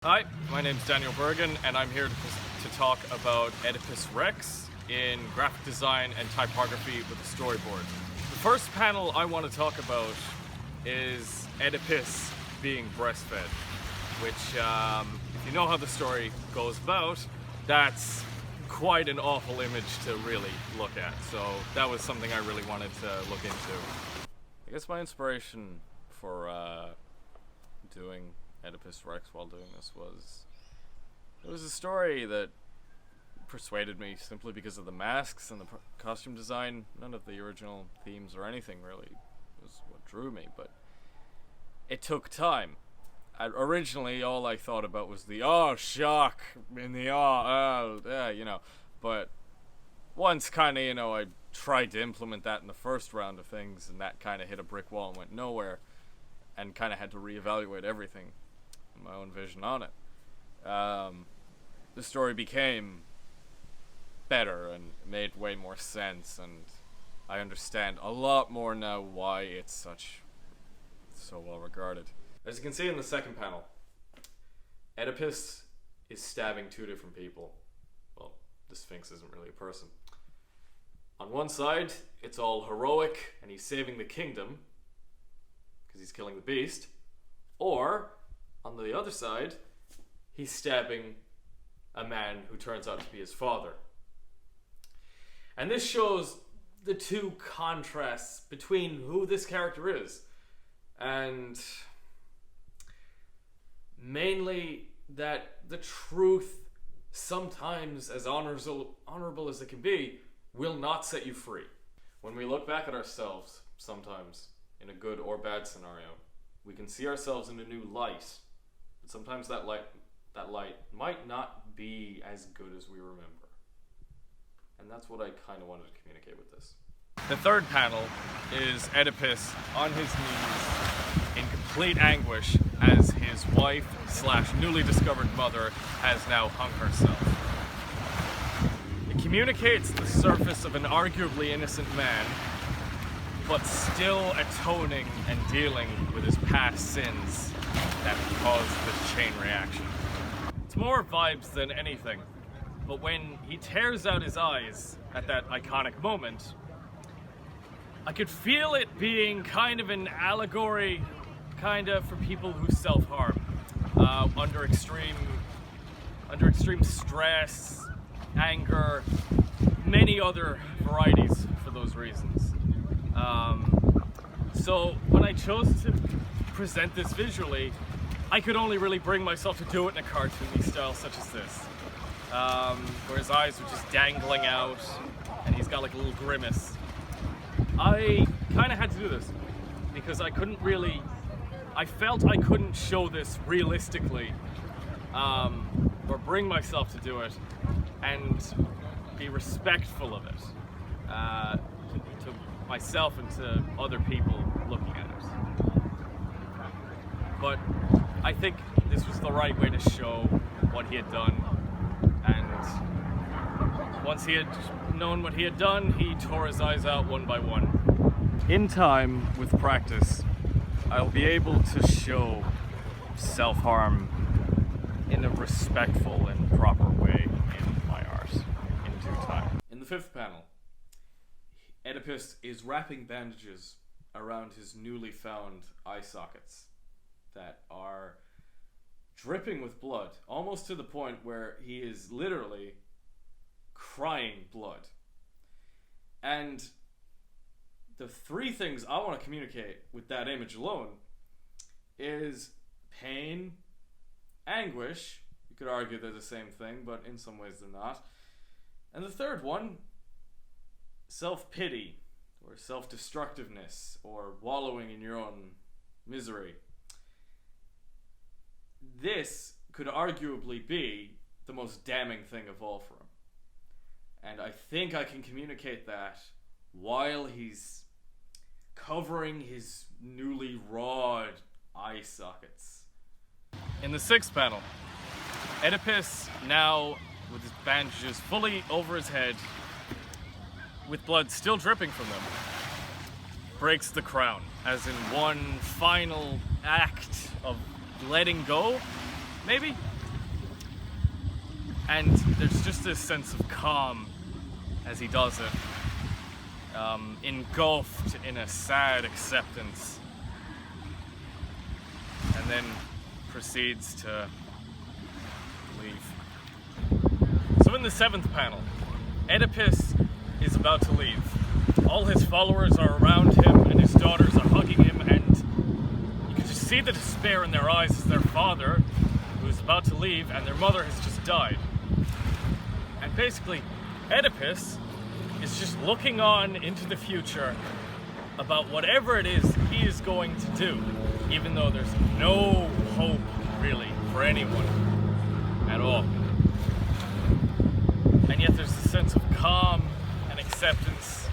Hi, my name's Daniel Bergen, and I'm here to talk about Oedipus Rex in graphic design and typography with a storyboard. The first panel I want to talk about is Oedipus being breastfed, which, if you know how the story goes about, that's quite an awful image to really look at. So that was something I really wanted to look into. I guess my inspiration for doing Oedipus Rex while doing this was a story that persuaded me simply because of the masks and the costume design. None of the original themes or anything really was what drew me, but it took time. Originally, all I thought about was the shock and the but once kind of, I tried to implement that in the first round of things, and that kind of hit a brick wall and went nowhere, and kind of had to reevaluate everything, my own vision on it. The story became better and made way more sense, and I understand a lot more now why it's so well regarded. As you can see in the second panel, Oedipus is stabbing two different people. Well, the Sphinx isn't really a person. On one side, it's all heroic and he's saving the kingdom because he's killing the beast. Or, on the other side, he's stabbing a man who turns out to be his father. And this shows the two contrasts between who this character is, and mainly that the truth, sometimes as honorable as it can be, will not set you free. When we look back at ourselves, sometimes, in a good or bad scenario, we can see ourselves in a new light, but sometimes that light might not be as good as we remember. And that's what I kind of wanted to communicate with this. The third panel is Oedipus on his knees in complete anguish as his wife / newly discovered mother has now hung herself. It communicates the surface of an arguably innocent man, but still atoning and dealing with his past sins that caused this chain reaction. It's more vibes than anything, but when he tears out his eyes at that iconic moment, I could feel it being kind of an allegory, for people who self-harm under extreme stress, anger, many other varieties for those reasons. So when I chose to present this visually, I could only really bring myself to do it in a cartoony style such as this, where his eyes are just dangling out and he's got like a little grimace. I kind of had to do this because I felt I couldn't show this realistically, or bring myself to do it and be respectful of it, to myself and to other people looking at it. But I think this was the right way to show what he had done, and once he had known what he had done, he tore his eyes out one by one. In time, with practice, I'll be able to show self-harm in a respectful and proper way in my art in due time. In the fifth panel, Oedipus is wrapping bandages around his newly found eye sockets that are dripping with blood, almost to the point where he is literally crying blood. And the three things I want to communicate with that image alone is pain, anguish. You could argue they're the same thing, but in some ways they're not. And the third one, self-pity, or self-destructiveness, or wallowing in your own misery. This could arguably be the most damning thing of all for him. And I think I can communicate that while he's covering his newly rawed eye sockets. In the sixth panel, Oedipus, now with his bandages fully over his head, with blood still dripping from them, breaks the crown, as in one final act of letting go, maybe? And there's just this sense of calm as he does it, engulfed in a sad acceptance, and then proceeds to leave. So in the 7th panel, Oedipus is about to leave. All his followers are around him and his daughters are hugging him, and you can just see the despair in their eyes as their father, who is about to leave, and their mother has just died. And basically, Oedipus is just looking on into the future about whatever it is he is going to do, even though there's no hope, really, for anyone at all. And yet there's a sense of calm and acceptance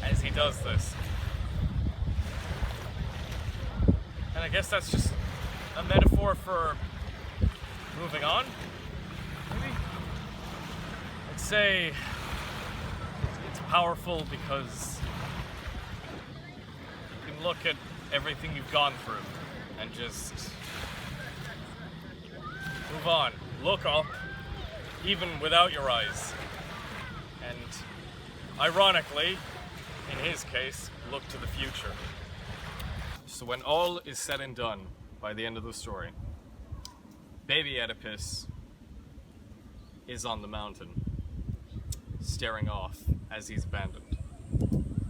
as he does this. And I guess that's just a metaphor for moving on, maybe? I'd say it's powerful because you can look at everything you've gone through and just move on. Look up, even without your eyes. And ironically, in his case, look to the future. So when all is said and done by the end of the story, baby Oedipus is on the mountain, staring off as he's abandoned.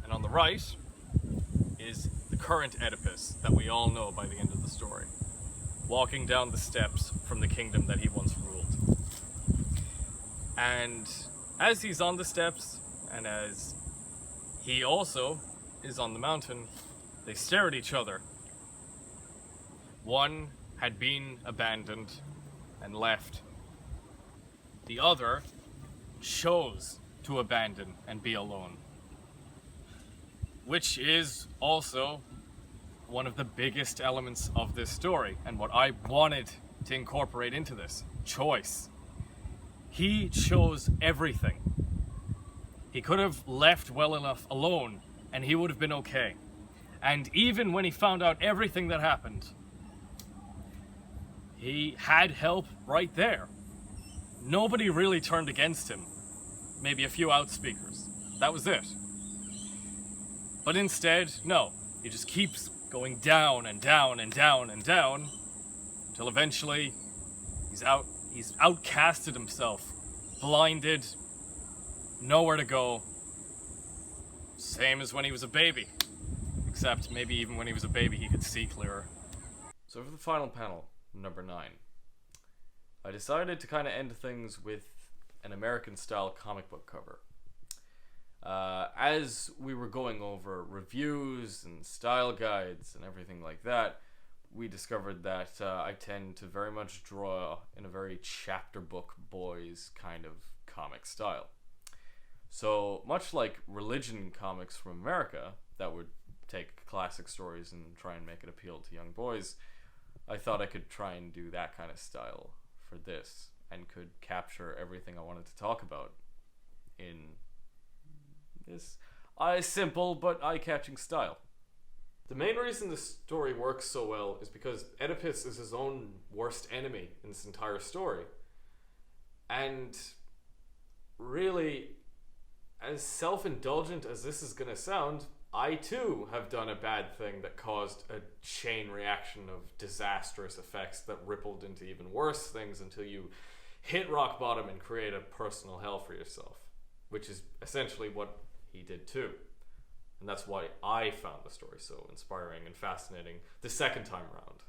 And on the right is the current Oedipus that we all know by the end of the story, walking down the steps from the kingdom that he once ruled. And as he's on the steps, and as he also is on the mountain, they stare at each other. One had been abandoned and left. The other chose to abandon and be alone. Which is also one of the biggest elements of this story, and what I wanted to incorporate into this: choice. He chose everything. He could have left well enough alone, and he would have been okay. And even when he found out everything that happened, he had help right there. Nobody really turned against him. Maybe a few outspeakers. That was it. But instead, no. He just keeps going down and down and down and down until eventually he's outcasted himself, blinded, nowhere to go. Same as when he was a baby. Except maybe even when he was a baby he could see clearer. So for the final panel, number 9, I decided to kind of end things with an American-style comic book cover. As we were going over reviews and style guides and everything like that, we discovered that I tend to very much draw in a very chapter book boys kind of comic style. So much like religion comics from America that would take classic stories and try and make it appeal to young boys, I thought I could try and do that kind of style for this, and could capture everything I wanted to talk about in this simple but eye-catching style. The main reason this story works so well is because Oedipus is his own worst enemy in this entire story. And really, as self-indulgent as this is gonna sound, I too have done a bad thing that caused a chain reaction of disastrous effects that rippled into even worse things until you hit rock bottom and create a personal hell for yourself, which is essentially what he did too. And that's why I found the story so inspiring and fascinating the second time around.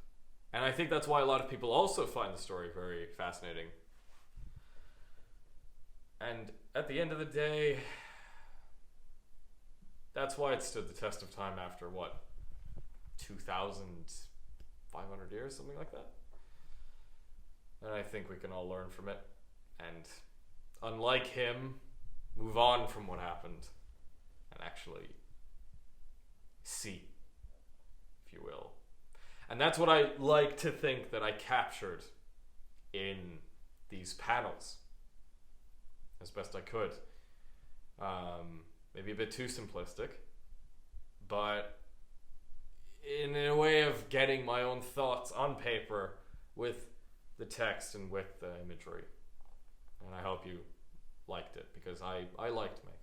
And I think that's why a lot of people also find the story very fascinating. And at the end of the day, that's why it stood the test of time after, 2,500 years, something like that? And I think we can all learn from it. And unlike him, move on from what happened and actually see, if you will. And that's what I like to think that I captured in these panels as best I could. Maybe a bit too simplistic, but in a way of getting my own thoughts on paper with the text and with the imagery. and I hope you liked it, because I liked making